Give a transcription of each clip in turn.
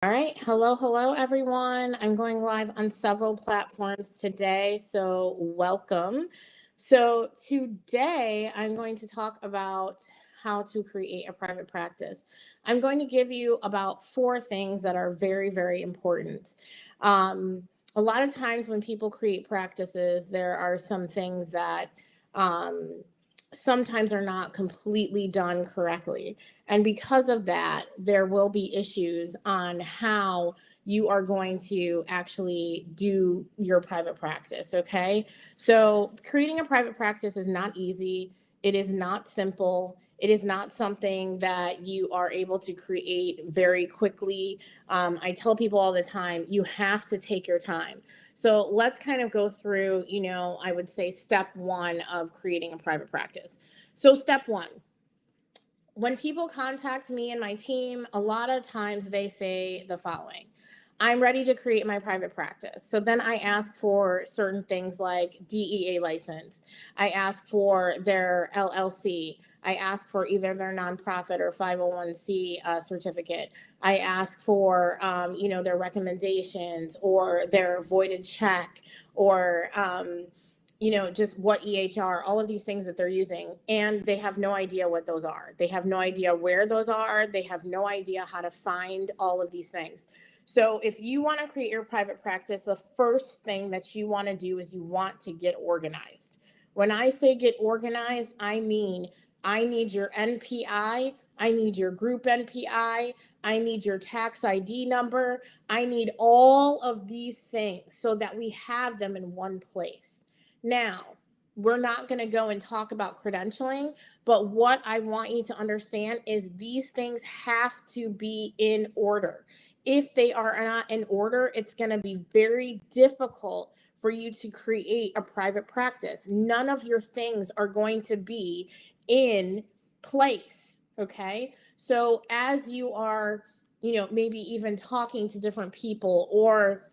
All right. Hello, everyone. I'm going live on several platforms today, so welcome. So, today I'm going to talk about how to create a private practice. I'm going to give you about four things that are very, very important. A lot of times when people create practices, there are some things that um, sometimes are not completely done correctly. And because of that, there will be issues on how you are going to actually do your private practice. Okay. So, creating a private practice is not easy. It is not simple. It is not something that you are able to create very quickly. I tell people all the time, you have to take your time. So let's kind of go through, I would say step one of creating a private practice. So, step one, when people contact me and my team, a lot of times they say the following: I'm ready to create my private practice. So then I ask for certain things like DEA license. I ask for their LLC. I ask for either their nonprofit or 501c certificate. I ask for, their recommendations or their voided check or, just what EHR, all of these things that they're using, and they have no idea what those are. They have no idea where those are. They have no idea how to find all of these things. So, if you want to create your private practice, the first thing that you want to do is you want to get organized. When I say get organized, I mean I need your NPI. I need your group NPI. I need your tax ID number. I need all of these things so that we have them in one place. Now, we're not going to go and talk about credentialing, but what I want you to understand is these things have to be in order. If they are not in order, it's going to be very difficult for you to create a private practice. None of your things are going to be in place. Okay. So, as you are, maybe even talking to different people or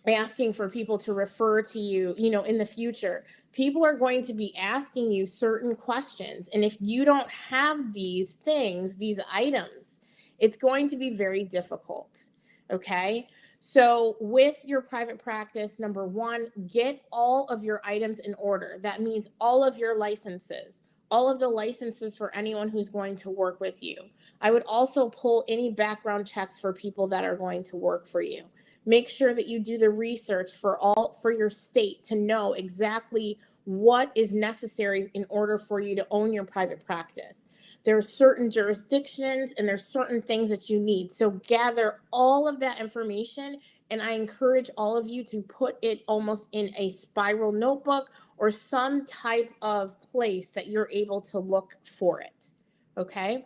asking for people to refer to you, in the future, people are going to be asking you certain questions. And if you don't have these things, these items, it's going to be very difficult. Okay. So, with your private practice, number one, get all of your items in order. That means all of your licenses, all of the licenses for anyone who's going to work with you. I would also pull any background checks for people that are going to work for you. Make sure that you do the research for your state to know exactly what is necessary in order for you to own your private practice. There's certain jurisdictions and there's certain things that you need. So gather all of that information, and I encourage all of you to put it almost in a spiral notebook or some type of place that you're able to look for it. Okay?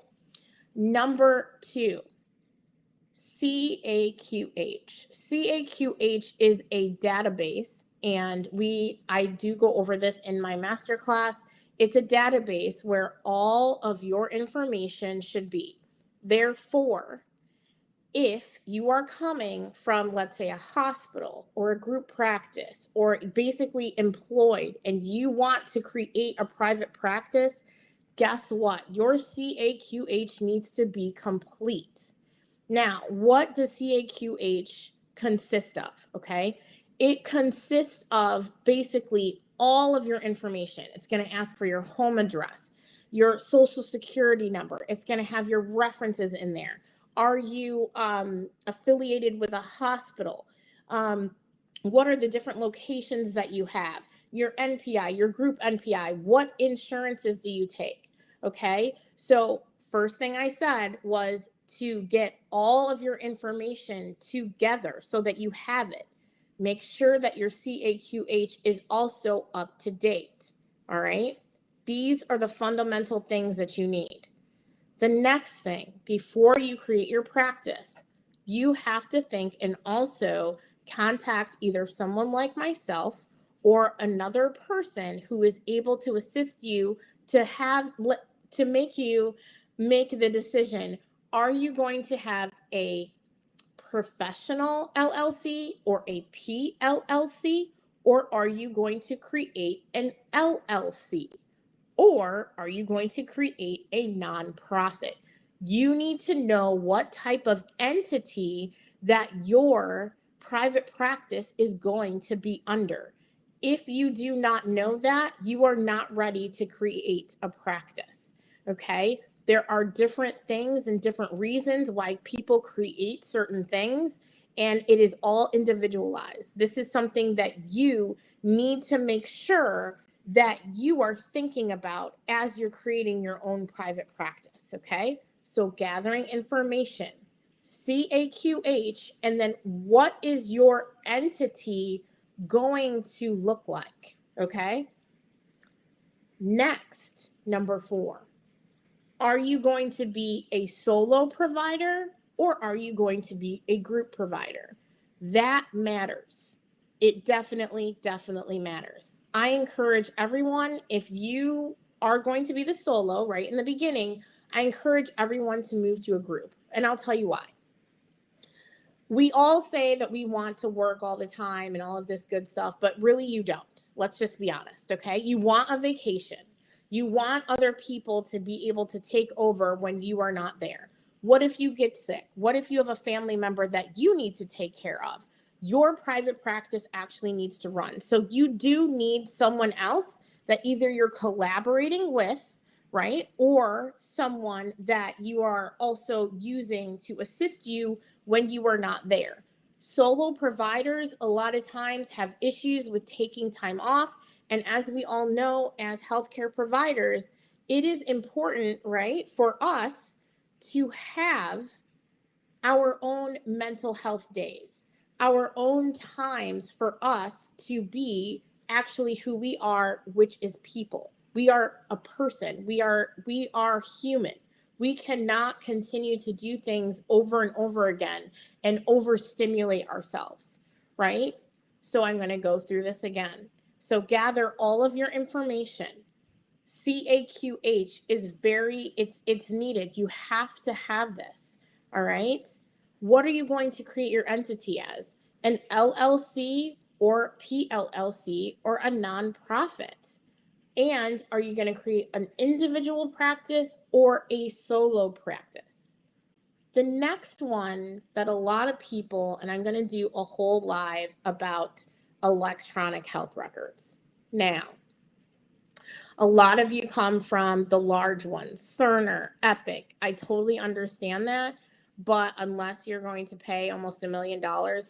Number two, CAQH. CAQH is a database, and I do go over this in my masterclass. It's a database where all of your information should be. Therefore, if you are coming from, let's say, a hospital or a group practice or basically employed and you want to create a private practice, guess what? Your CAQH needs to be complete. Now, what does CAQH consist of? Okay. It consists of basically all of your information. It's going to ask for your home address, your social security number. It's going to have your references in there. Are you affiliated with a hospital? Um, what are the different locations that you have? Your NPI, your group NPI. What insurances do you take? Okay. So, first thing I said was to get all of your information together so that you have it. Make sure that your CAQH is also up to date. All right. These are the fundamental things that you need. The next thing, before you create your practice, you have to think and also contact either someone like myself or another person who is able to assist you to make you make the decision. Are you going to have a professional LLC or a PLLC, or are you going to create an LLC? Or are you going to create a nonprofit? You need to know what type of entity that your private practice is going to be under. If you do not know that, you are not ready to create a practice. Okay? There are different things and different reasons why people create certain things, and it is all individualized. This is something that you need to make sure that you are thinking about as you're creating your own private practice. Okay? So, gathering information, CAQH, and then what is your entity going to look like? Okay. Next, number 4, are you going to be a solo provider or are you going to be a group provider? That matters. It definitely matters. I encourage everyone, if you are going to be the solo right in the beginning, I encourage everyone to move to a group. And I'll tell you why. We all say that we want to work all the time and all of this good stuff, but really you don't. Let's just be honest, okay? You want a vacation. You want other people to be able to take over when you are not there. What if you get sick? What if you have a family member that you need to take care of? Your private practice actually needs to run. So you do need someone else that either you're collaborating with, right? Or someone that you are also using to assist you when you are not there. Solo providers a lot of times have issues with taking time off. And as we all know, as healthcare providers, it is important, right, for us to have our own mental health days, our own times for us to be actually who we are, which is people. We are a person. We are human. We cannot continue to do things over and over again and overstimulate ourselves, right? So I'm going to go through this again. So gather all of your information. CAQH is it's needed. You have to have this. All right. What are you going to create your entity as? An LLC or PLLC or a nonprofit? And are you going to create an individual practice or a solo practice? The next one that a lot of people, and I'm going to do a whole live about electronic health records. Now, a lot of you come from the large ones, Cerner, Epic. I totally understand that. But unless you're going to pay almost $1 million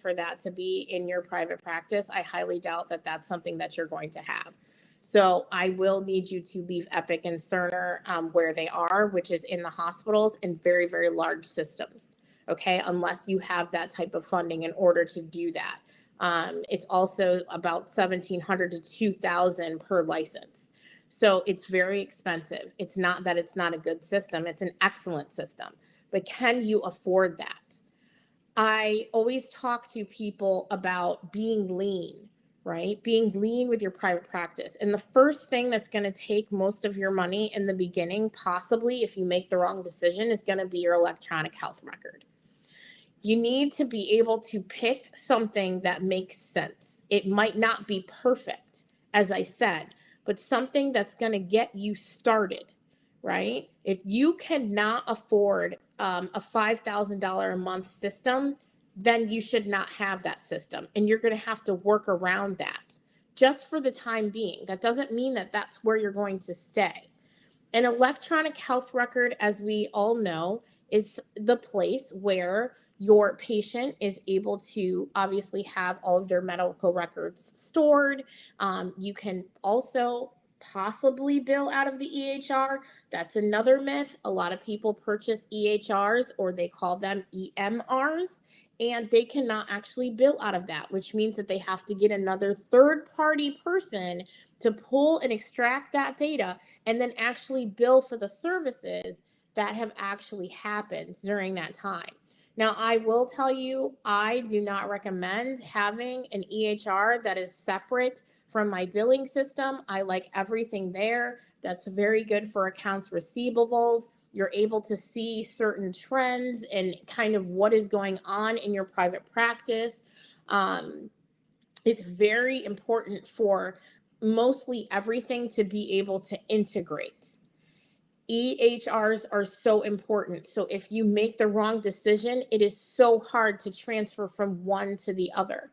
for that to be in your private practice, I highly doubt that that's something that you're going to have. So I will need you to leave Epic and Cerner where they are, which is in the hospitals and very, very large systems. Okay, unless you have that type of funding in order to do that. It's also about $1,700 to $2,000 per license. So it's very expensive. It's not that it's not a good system. It's an excellent system. But can you afford that? I always talk to people about being lean, right? Being lean with your private practice. And the first thing that's going to take most of your money in the beginning, possibly if you make the wrong decision, is going to be your electronic health record. You need to be able to pick something that makes sense. It might not be perfect, as I said, but something that's going to get you started, right? If you cannot afford a $5,000 a month system, then you should not have that system. And you're going to have to work around that just for the time being. That doesn't mean that that's where you're going to stay. An electronic health record, as we all know, is the place where your patient is able to obviously have all of their medical records stored. You can also possibly bill out of the EHR. That's another myth. A lot of people purchase EHRs, or they call them EMRs, and they cannot actually bill out of that, which means that they have to get another third-party person to pull and extract that data and then actually bill for the services that have actually happened during that time. Now, I will tell you, I do not recommend having an EHR that is separate from my billing system. I like everything there. That's very good for accounts receivables. You're able to see certain trends and kind of what is going on in your private practice. It's very important for mostly everything to be able to integrate. EHRs are so important. So if you make the wrong decision, it is so hard to transfer from one to the other.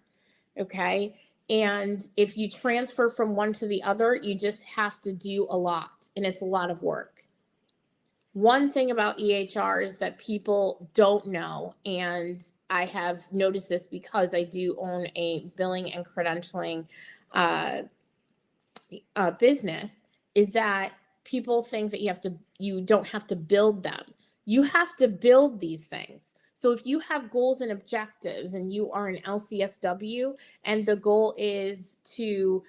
Okay. And if you transfer from one to the other, you just have to do a lot, and it's a lot of work. One thing about EHRs that people don't know, and I have noticed this because I do own a billing and credentialing uh, business, is that people think that you don't have to build them. You have to build these things. So if you have goals and objectives and you are an LCSW and the goal is to,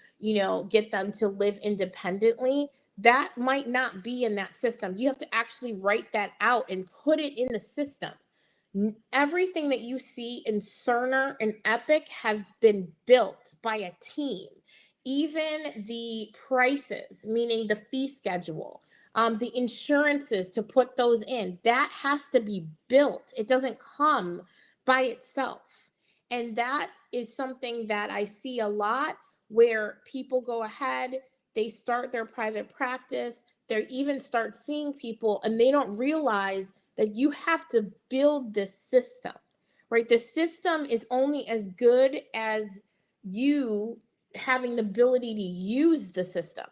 get them to live independently, that might not be in that system. You have to actually write that out and put it in the system. Everything that you see in Cerner and Epic have been built by a team. Even the prices, meaning the fee schedule, the insurances to put those in, that has to be built. It doesn't come by itself. And that is something that I see a lot, where people go ahead, they start their private practice, they even start seeing people, and they don't realize that you have to build this system, right? The system is only as good as you having the ability to use the system.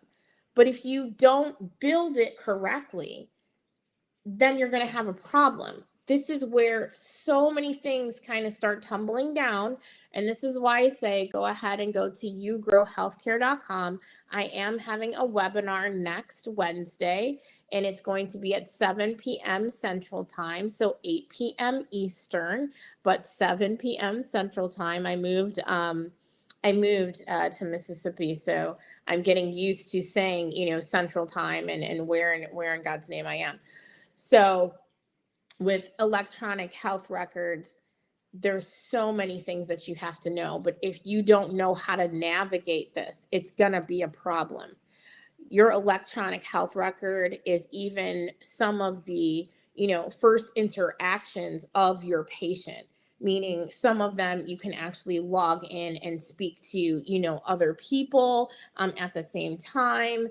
But if you don't build it correctly, then you're going to have a problem. This is where so many things kind of start tumbling down. And this is why I say go ahead and go to yougrowhealthcare.com. I am having a webinar next Wednesday, and it's going to be at 7 p.m. Central Time, so 8 p.m. Eastern, but 7 p.m. Central Time. I moved to Mississippi, so I'm getting used to saying, Central Time and where in God's name I am. So with electronic health records, there's so many things that you have to know. But if you don't know how to navigate this, it's going to be a problem. Your electronic health record is even some of the, first interactions of your patient, meaning some of them you can actually log in and speak to, other people at the same time.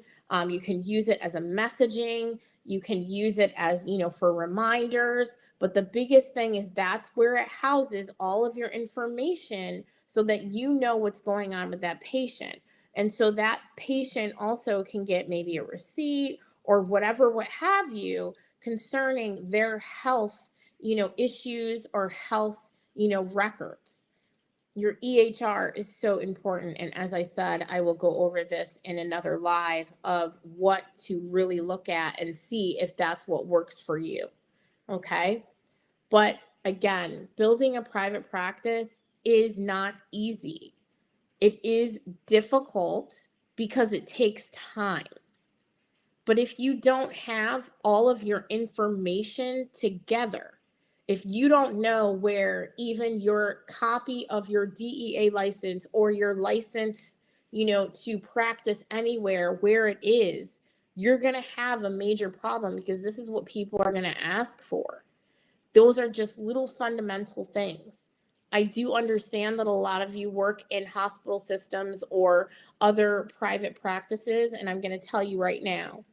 You can use it as a messaging. You can use it as, for reminders. But the biggest thing is that's where it houses all of your information so that you know what's going on with that patient. And so that patient also can get maybe a receipt or whatever, what have you, concerning their health, issues or health, records. Your EHR is so important. And as I said, I will go over this in another live of what to really look at and see if that's what works for you. Okay. But again, building a private practice is not easy. It is difficult because it takes time. But if you don't have all of your information together, if you don't know where even your copy of your DEA license or your license, to practice anywhere, where it is, you're going to have a major problem, because this is what people are going to ask for. Those are just little fundamental things. I do understand that a lot of you work in hospital systems or other private practices, and I'm going to tell you right now,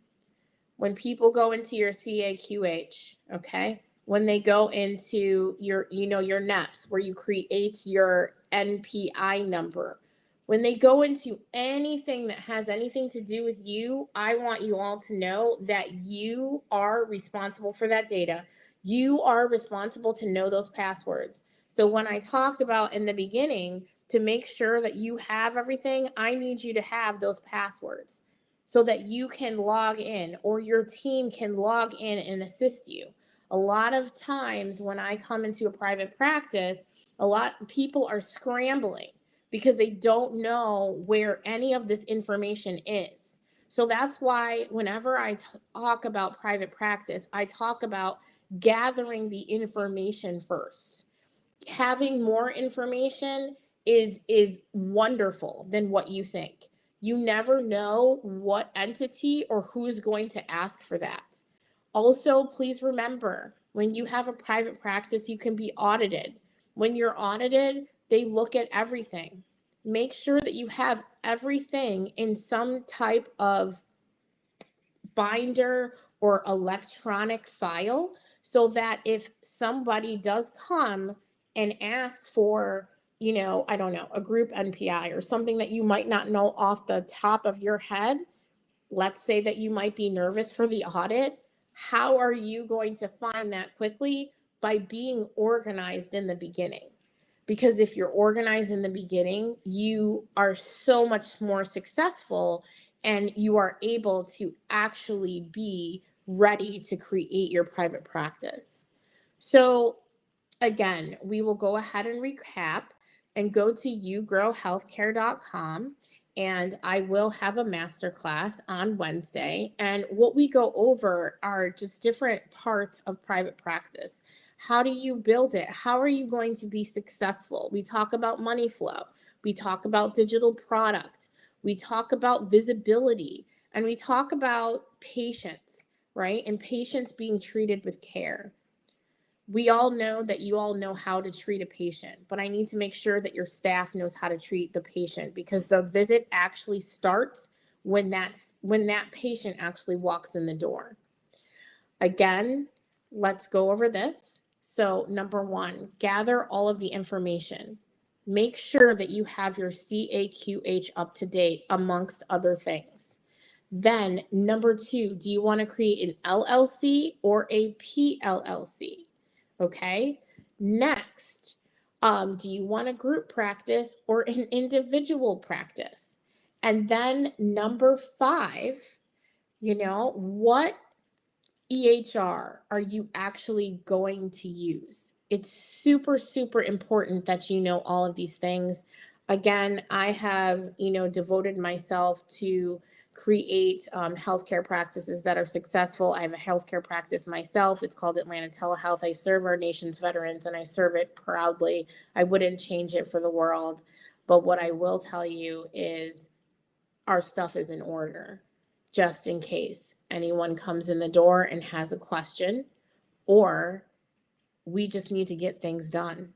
when people go into your CAQH, okay, when they go into your, your NEPS, where you create your NPI number, when they go into anything that has anything to do with you, I want you all to know that you are responsible for that data. You are responsible to know those passwords. So when I talked about in the beginning, to make sure that you have everything, I need you to have those passwords so that you can log in or your team can log in and assist you. A lot of times when I come into a private practice, a lot of people are scrambling because they don't know where any of this information is. So that's why whenever I talk about private practice, I talk about gathering the information first. Having more information is wonderful than what you think. You never know what entity or who's going to ask for that. Also, please remember, when you have a private practice, you can be audited. When you're audited, they look at everything. Make sure that you have everything in some type of binder or electronic file, so that if somebody does come and ask for, I don't know, a group NPI or something that you might not know off the top of your head, let's say that you might be nervous for the audit. How are you going to find that quickly? By being organized in the beginning. Because if you're organized in the beginning, you are so much more successful and you are able to actually be ready to create your private practice. So again, we will go ahead and recap and go to yougrowhealthcare.com, and I will have a masterclass on Wednesday. And what we go over are just different parts of private practice. How do you build it? How are you going to be successful? We talk about money flow. We talk about digital product. We talk about visibility, and we talk about patients, right? And patients being treated with care. We all know that you all know how to treat a patient, but I need to make sure that your staff knows how to treat the patient, because the visit actually starts when that patient actually walks in the door. Again, let's go over this. So, number 1, gather all of the information. Make sure that you have your CAQH up to date, amongst other things. Then, number 2, do you want to create an LLC or a PLLC? Okay. Next, do you want a group practice or an individual practice? And then number 5, what EHR are you actually going to use? It's super, super important that you know all of these things. Again, I have, devoted myself to create healthcare practices that are successful. I have a healthcare practice myself. It's called Atlanta Telehealth. I serve our nation's veterans and I serve it proudly. I wouldn't change it for the world. But what I will tell you is our stuff is in order, just in case anyone comes in the door and has a question, or we just need to get things done.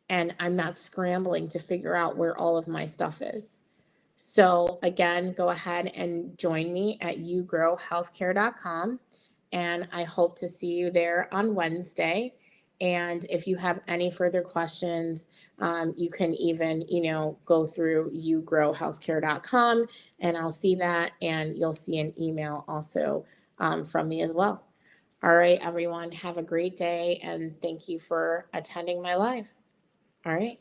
And I'm not scrambling to figure out where all of my stuff is. So again, go ahead and join me at yougrowhealthcare.com. And I hope to see you there on Wednesday. And if you have any further questions, you can even, go through yougrowhealthcare.com, and I'll see that, and you'll see an email also from me as well. All right, everyone, have a great day, and thank you for attending my live. All right.